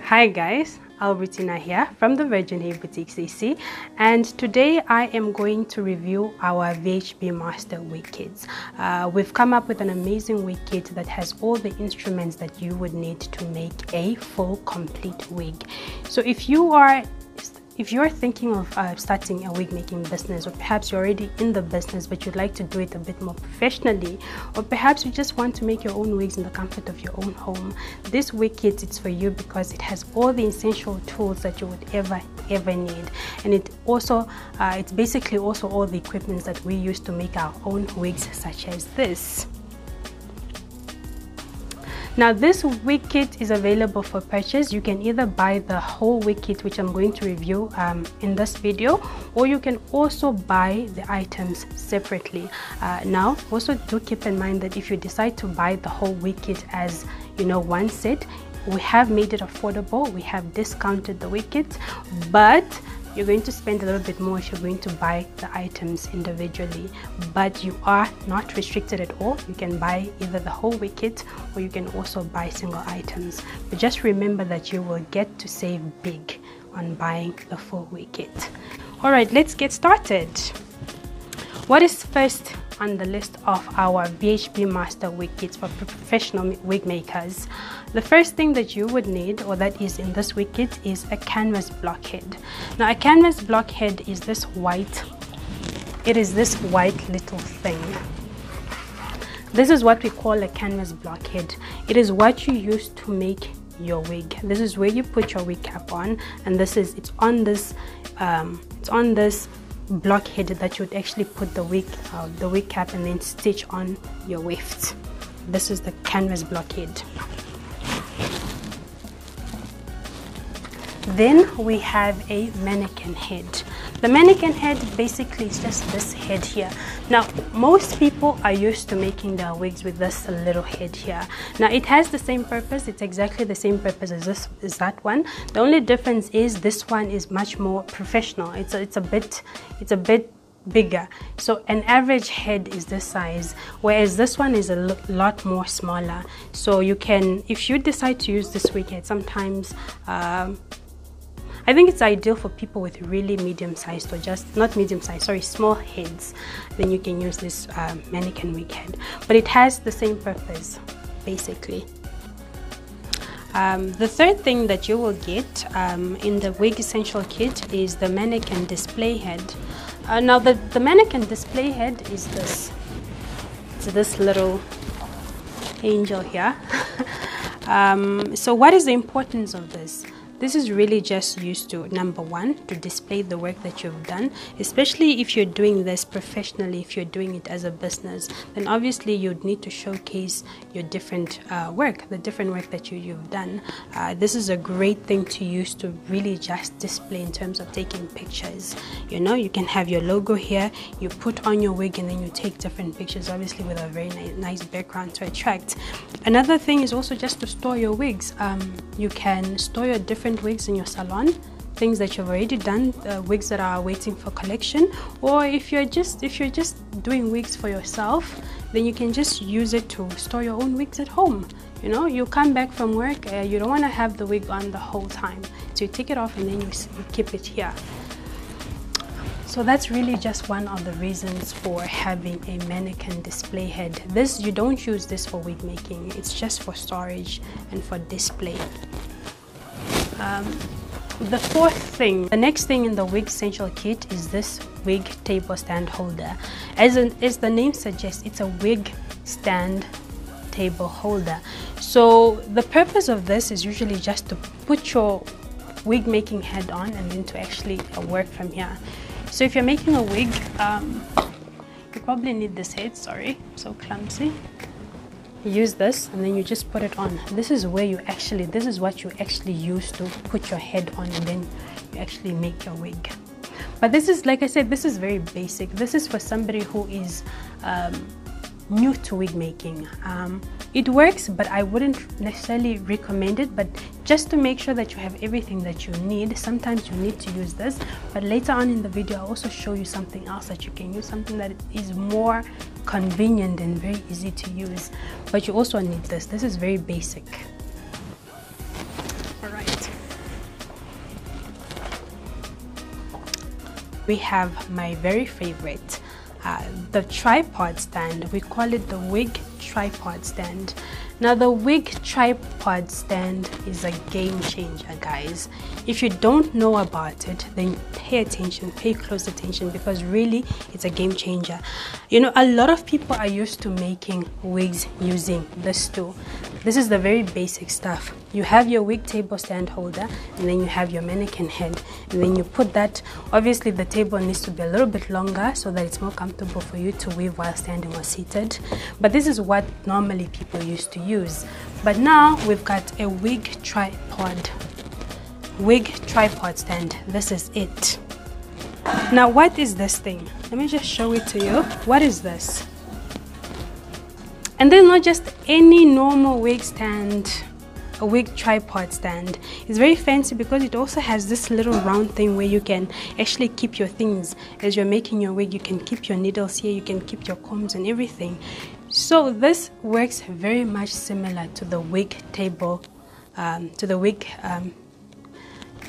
Hi guys, Albertina here from the Virgin Hay Boutique CC, and today I am going to review our VHB Master wig kits. We've come up with an amazing wig kit that has all the instruments that you would need to make a full complete wig. So if you're thinking of starting a wig making business, or perhaps you're already in the business but you'd like to do it a bit more professionally, or perhaps you just want to make your own wigs in the comfort of your own home, this wig kit is for you because it has all the essential tools that you would ever need. And it's basically also all the equipment that we use to make our own wigs, such as this. Now this wig kit is available for purchase. You can either buy the whole wig kit, which I'm going to review in this video, or you can also buy the items separately. Now also do keep in mind that if you decide to buy the whole wig kit as one set, we have made it affordable. We have discounted the wig kit, but you're going to spend a little bit more if you're going to buy the items individually, but you are not restricted at all. You can buy either the whole wig kit, or you can also buy single items. But just remember that you will get to save big on buying the full wig kit. All right, let's get started. What is first on the list of our VHB Master wig kits for professional wig makers? The first thing that you would need, or that is in this wig kit, is a canvas blockhead. Now a canvas blockhead is this white, this white little thing. This is what we call a canvas blockhead. It is what you use to make your wig. This is where you put your wig cap on, and it's on this blockhead that you would actually put the wig cap and then stitch on your weft. This is the canvas blockhead. Then we have a mannequin head. The mannequin head basically is just this head here. Now most people are used to making their wigs with this little head here. Now it has the same purpose. It's exactly the same purpose as that one. The only difference is this one is much more professional. It's a bit bigger. So an average head is this size, whereas this one is a lot more smaller. So you can, if you decide to use this wig head, sometimes I think it's ideal for people with really medium-sized, or just not medium-sized, sorry, small heads. Then you can use this mannequin wig head, but it has the same purpose basically. The third thing that you will get in the wig essential kit is the mannequin display head. Now the mannequin display head is this. It's this little angel here. So what is the importance of this? This is really just used to, number one, to display the work that you've done, especially if you're doing this professionally. If you're doing it as a business, then obviously you'd need to showcase your different work, the different work that you've done. This is a great thing to use to really just display in terms of taking pictures. You can have your logo here, you put on your wig, and then you take different pictures, obviously with a very nice background to attract. Another thing is also just to store your wigs. You can store your different wigs in your salon, things that you've already done, wigs that are waiting for collection, or if you're just doing wigs for yourself, then you can just use it to store your own wigs at home. You come back from work, you don't want to have the wig on the whole time, so you take it off and then you keep it here. So that's really just one of the reasons for having a mannequin display head. You don't use this for wig making, it's just for storage and for display. The next thing in the wig essential kit is this wig table stand holder. As the name suggests, it's a wig stand table holder. So the purpose of this is usually just to put your wig making head on, and then to actually work from here. So if you're making a wig, you probably need this head. Sorry, I'm so clumsy. Use this, and then you just put it on. This is what you actually use to put your head on, and then you actually make your wig. But this is, like I said, this is very basic. This is for somebody who is new to wig making. It works, but I wouldn't necessarily recommend it. But just to make sure that you have everything that you need, sometimes you need to use this. But later on in the video, I'll also show you something else that you can use, something that is more convenient and very easy to use. But you also need this. This is very basic. All right. we have my very favorite, the tripod stand. We call it the Wig Tripod Stand. Now the Wig Tripod Stand is a game changer, guys. If you don't know about it, then pay attention, pay close attention, because really it's a game changer. You know, a lot of people are used to making wigs using this tool. This is the very basic stuff. You have your wig table stand holder, and then you have your mannequin head, and then you put that. Obviously the table needs to be a little bit longer so that it's more comfortable for you to weave while standing or seated, but this is what normally people used to use. But now we've got a wig tripod stand. This is it. Now what is this thing? Let me just show it to you. What is this? And then not just any normal wig stand, a wig tripod stand. It's very fancy because it also has this little round thing where you can actually keep your things. As you're making your wig, you can keep your needles here, you can keep your combs and everything. So this works very much similar to the wig table, to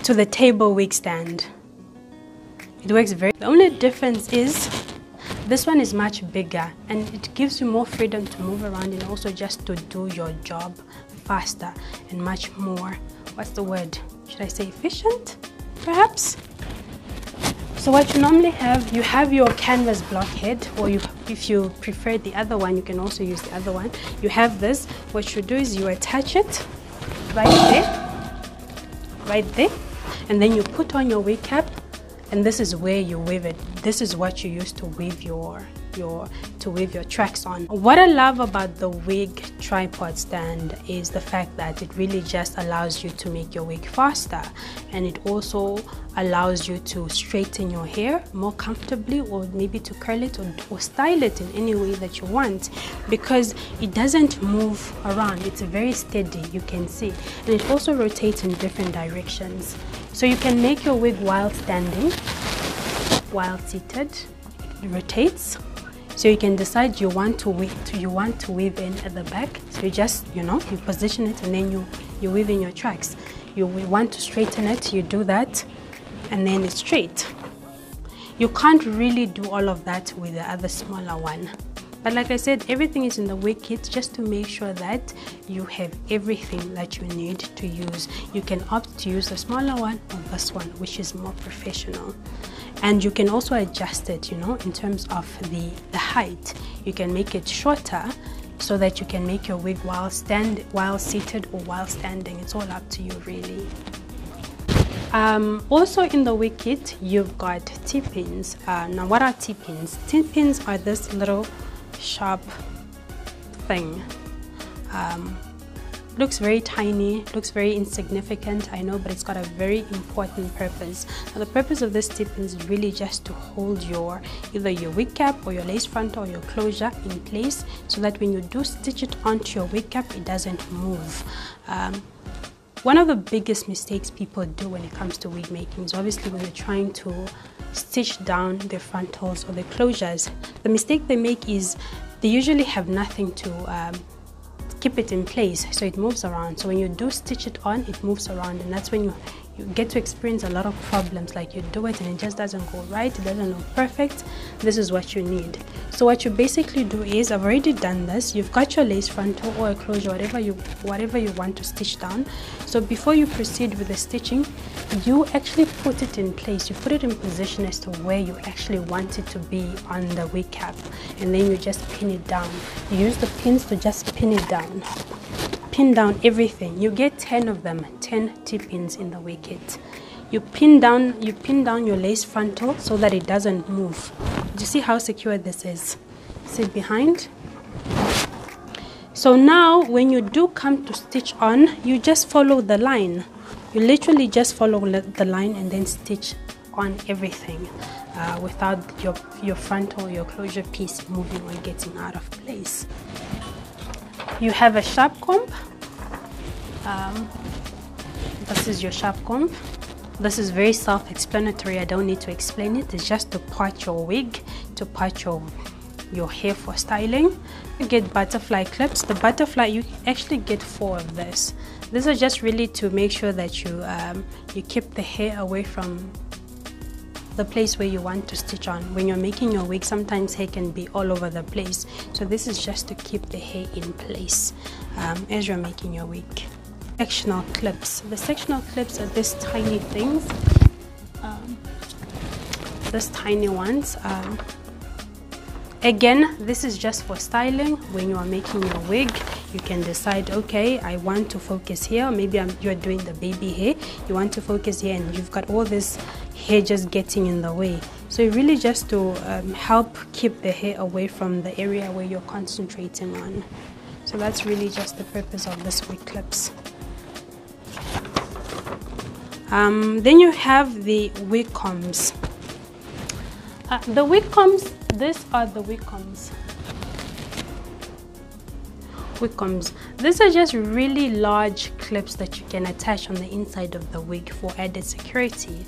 the table wig stand. It works very. The only difference is this one is much bigger and it gives you more freedom to move around and also just to do your job faster and much more, what's the word? Should I say efficient, perhaps? So what you normally have, you have your canvas block head, or if you prefer the other one, you can also use the other one. You have this. What you do is you attach it right there, and then you put on your wig cap, and this is where you weave it. This is what you use to weave your tracks on. What I love about the wig tripod stand is the fact that it really just allows you to make your wig faster, and it also allows you to straighten your hair more comfortably, or maybe to curl it or style it in any way that you want, because it doesn't move around. It's very steady, you can see, and it also rotates in different directions. So you can make your wig while standing, while seated. It rotates. So you can decide you want to weave in at the back. So you just, you position it and then you weave in your tracks. You want to straighten it, you do that, and then it's straight. You can't really do all of that with the other smaller one. But like I said, everything is in the wig kit just to make sure that you have everything that you need to use. You can opt to use the smaller one or this one, which is more professional. And you can also adjust it, in terms of the height. You can make it shorter so that you can make your wig while seated or while standing. It's all up to you, really. Also in the wig kit, you've got T-pins. Now what are T-pins? T-pins are this little sharp thing. Looks very tiny, looks very insignificant, I know, but it's got a very important purpose. Now the purpose of this tip is really just to hold either your wig cap or your lace front or your closure in place, so that when you do stitch it onto your wig cap, it doesn't move. One of the biggest mistakes people do when it comes to wig making is obviously when they're trying to stitch down their frontals or their closures. The mistake they make is they usually have nothing to keep it in place, so it moves around. So when you do stitch it on, it moves around, and that's when you get to experience a lot of problems. Like you do it and it just doesn't go right, it doesn't look perfect. This is what you need. So what you basically do is, I've already done this. You've got your lace frontal or a closure, whatever you want to stitch down. So before you proceed with the stitching, you actually put it in place. You put it in position as to where you actually want it to be on the wig cap, and then you just pin it down. You use the pins to just pin it down. Pin down everything. You get 10 of them, 10 T-pins in the wig kit. You pin down your lace frontal so that it doesn't move. Do you see how secure this is? See behind? So now when you do come to stitch on, you just follow the line. You literally just follow the line and then stitch on everything without your frontal, your closure piece moving or getting out of place. You have a sharp comb. This is your sharp comb. This is very self-explanatory. I don't need to explain it. It's just to part your wig, to part your hair for styling. You get butterfly clips. The butterfly, you actually get 4 of this. These are just really to make sure that you keep the hair away from the place where you want to stitch on. When you're making your wig, sometimes hair can be all over the place, so this is just to keep the hair in place as you're making your wig. Sectional clips. The sectional clips are these tiny things, these tiny ones. Again, this is just for styling. When you are making your wig, you can decide, okay, I want to focus here. Maybe you're doing the baby hair, you want to focus here, and you've got all this hair just getting in the way. So it really just to help keep the hair away from the area where you're concentrating on. So that's really just the purpose of this wig clips. Then you have the wig combs. The wig combs, these are the wig combs. Wig combs. These are just really large clips that you can attach on the inside of the wig for added security,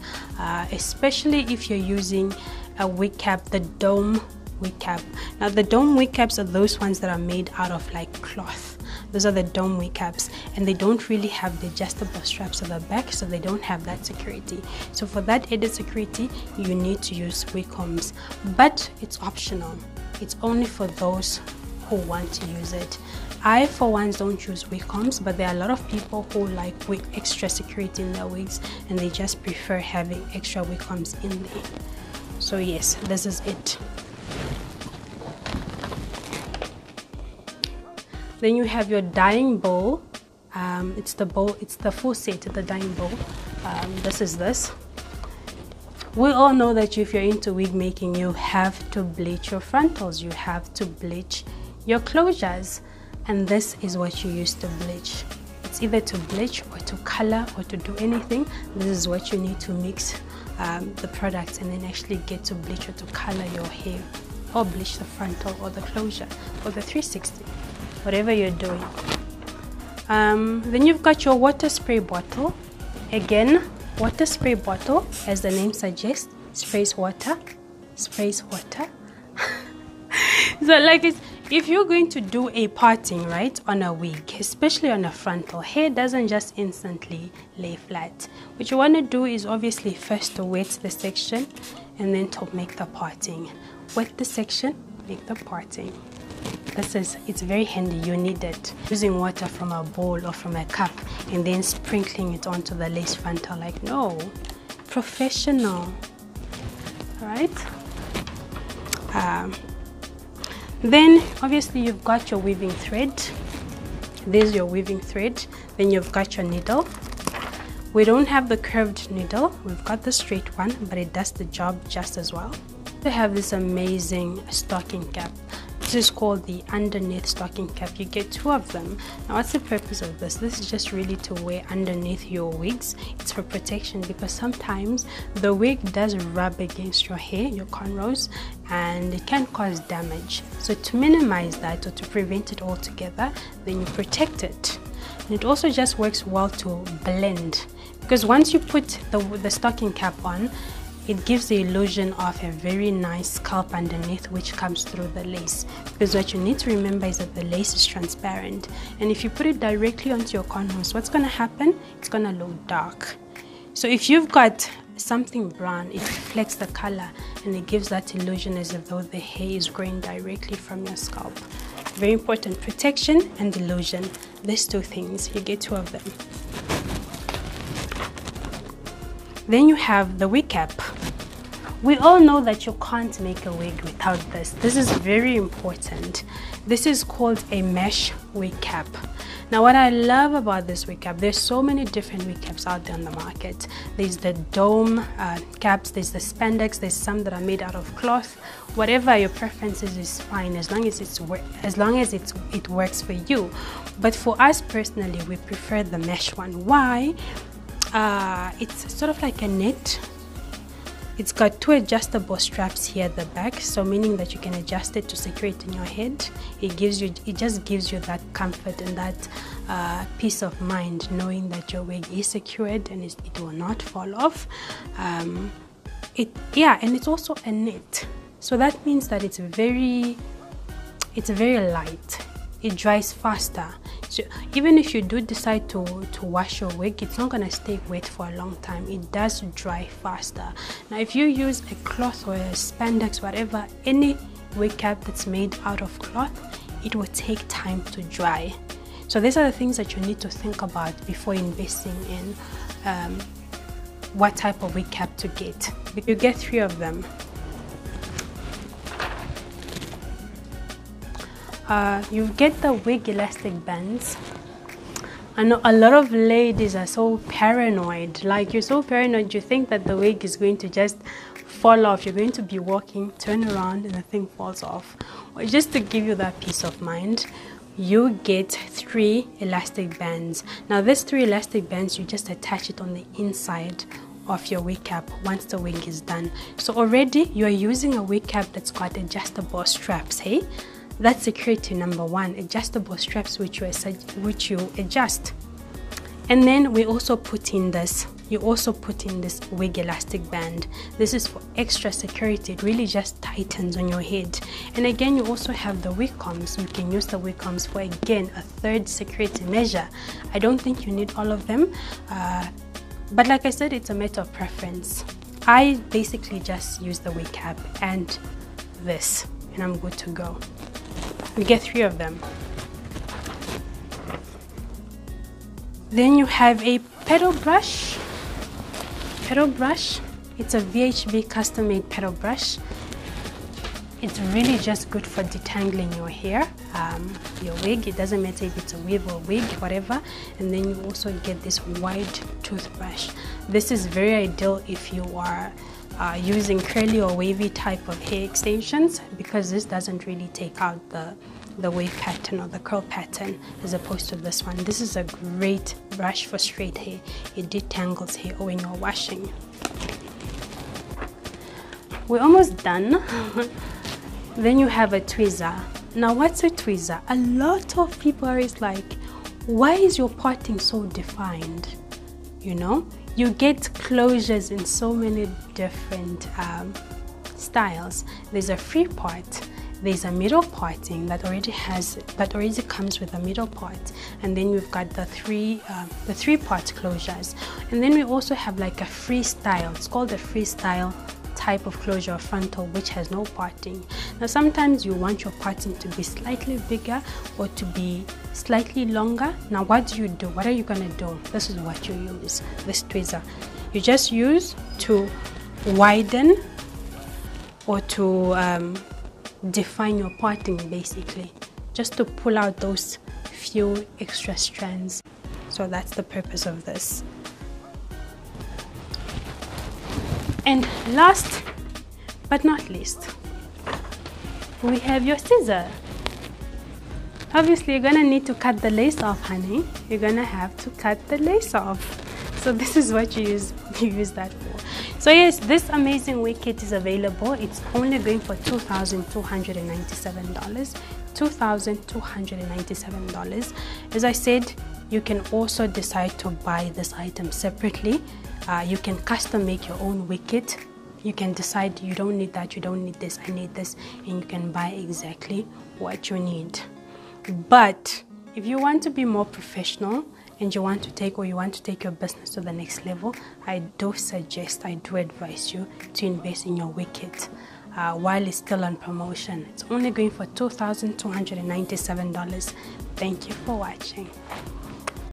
especially if you're using a wig cap, the dome wig cap. Now the dome wig caps are those ones that are made out of like cloth. Those are the dome wig caps, and they don't really have the adjustable straps at the back, so they don't have that security. So for that added security, you need to use wig combs, but it's optional. It's only for those who want to use it. I for one don't use wig combs, but there are a lot of people who like wig extra security in their wigs, and they just prefer having extra wig combs in there. So yes, this is it. Then you have your dyeing bowl. It's the bowl, it's the full set of the dyeing bowl. This is this. We all know that if you're into wig making, you have to bleach your frontals, you have to bleach your closures, and this is what you use to bleach. It's either to bleach or to color or to do anything. This is what you need to mix the products and then actually get to bleach or to color your hair, or bleach the frontal or the closure or the 360, whatever you're doing. Then you've got your water spray bottle. Again, water spray bottle, as the name suggests, sprays water. So like it's, if you're going to do a parting, right, on a wig, especially on a frontal, hair doesn't just instantly lay flat. What you want to do is obviously first to wet the section and then to make the parting. Wet the section, make the parting. It's very handy, you need it. Using water from a bowl or from a cup and then sprinkling it onto the lace frontal, like, no, professional, right? Then obviously you've got your weaving thread. There's your weaving thread. Then you've got your needle. We don't have the curved needle, we've got the straight one, but it does the job just as well. We have this amazing stocking cap. This is called the underneath stocking cap. You get 2 of them. Now what's the purpose of this? This is just really to wear underneath your wigs. It's for protection, because sometimes the wig does rub against your hair, your cornrows, and it can cause damage. So to minimize that, or to prevent it altogether, then you protect it. And it also just works well to blend, because once you put the stocking cap on, it gives the illusion of a very nice scalp underneath, which comes through the lace. Because what you need to remember is that the lace is transparent, and if you put it directly onto your cornrows, what's going to happen? It's going to look dark. So if you've got something brown, it reflects the color and it gives that illusion as if though the hair is growing directly from your scalp. Very important, protection and illusion. These 2 things, you get 2 of them. Then you have the wig cap. We all know that you can't make a wig without this. This is very important. This is called a mesh wig cap. Now what I love about this wig cap, there's so many different wig caps out there on the market. There's the dome caps, there's the spandex, there's some that are made out of cloth. Whatever your preference is fine, as long as it works for you. But for us personally, we prefer the mesh one. Why? It's sort of like a net. It's got 2 adjustable straps here at the back, so meaning that you can adjust it to secure it in your head. It just gives you that comfort and that peace of mind, knowing that your wig is secured and it will not fall off. And it's also a net, so that means that it's very light. It dries faster, So even if you do decide to wash your wig, it's not going to stay wet for a long time. It does dry faster. Now if you use a cloth or a spandex, whatever, any wig cap that's made out of cloth, it will take time to dry. So these are the things that you need to think about before investing in what type of wig cap to get. You get 3 of them. You get the wig elastic bands. I know a lot of ladies are so paranoid. Like, you're so paranoid, you think that the wig is going to just fall off. You're going to be walking, turn around, and the thing falls off. Or just to give you that peace of mind, you get 3 elastic bands. Now these 3 elastic bands, you just attach it on the inside of your wig cap once the wig is done. So already you are using a wig cap that's got adjustable straps, hey? That's security number 1, adjustable straps which you adjust. And then we also put in this, you also put in this wig elastic band. This is for extra security. It really just tightens on your head. And again, you also have the wig combs. You can use the wig combs for, again, a 3rd security measure. I don't think you need all of them, but like I said, it's a matter of preference. I basically just use the wig cap and this, and I'm good to go. You get 3 of them. Then you have a pedal brush. It's a VHB custom made pedal brush. It's really just good for detangling your hair, your wig. It doesn't matter if it's a weave or wig, whatever. And then you also get this wide toothbrush. This is very ideal if you are using curly or wavy type of hair extensions, because this doesn't really take out the wave pattern or the curl pattern as opposed to this one. This is a great brush for straight hair. It detangles hair when you're washing. We're almost done. Then you have a tweezer. Now what's a tweezer? A lot of people are like, why is your parting so defined? You know, you get closures in so many different styles. There's a free part, there's a middle parting that already comes with a middle part, and then we've got the three part closures. And then we also have like a freestyle. It's called a freestyle type of closure or frontal, which has no parting. Now sometimes you want your parting to be slightly bigger or to be slightly longer. Now what do? What are you gonna do? This is what you use, this tweezer. You just use to widen or to define your parting, basically, just to pull out those few extra strands. So that's the purpose of this. And last but not least, we have your scissor. Obviously you're gonna need to cut the lace off, honey. You're gonna have to cut the lace off. So this is what you use that for. So yes, this amazing wig kit is available. It's only going for $2,297. $2,297. As I said, you can also decide to buy this item separately. You can custom make your own wig kit. You can decide you don't need that, you don't need this, I need this, and you can buy exactly what you need. But if you want to be more professional and you want to take your business to the next level, I do advise you to invest in your wig kit while it's still on promotion. It's only going for $2,297. Thank you for watching.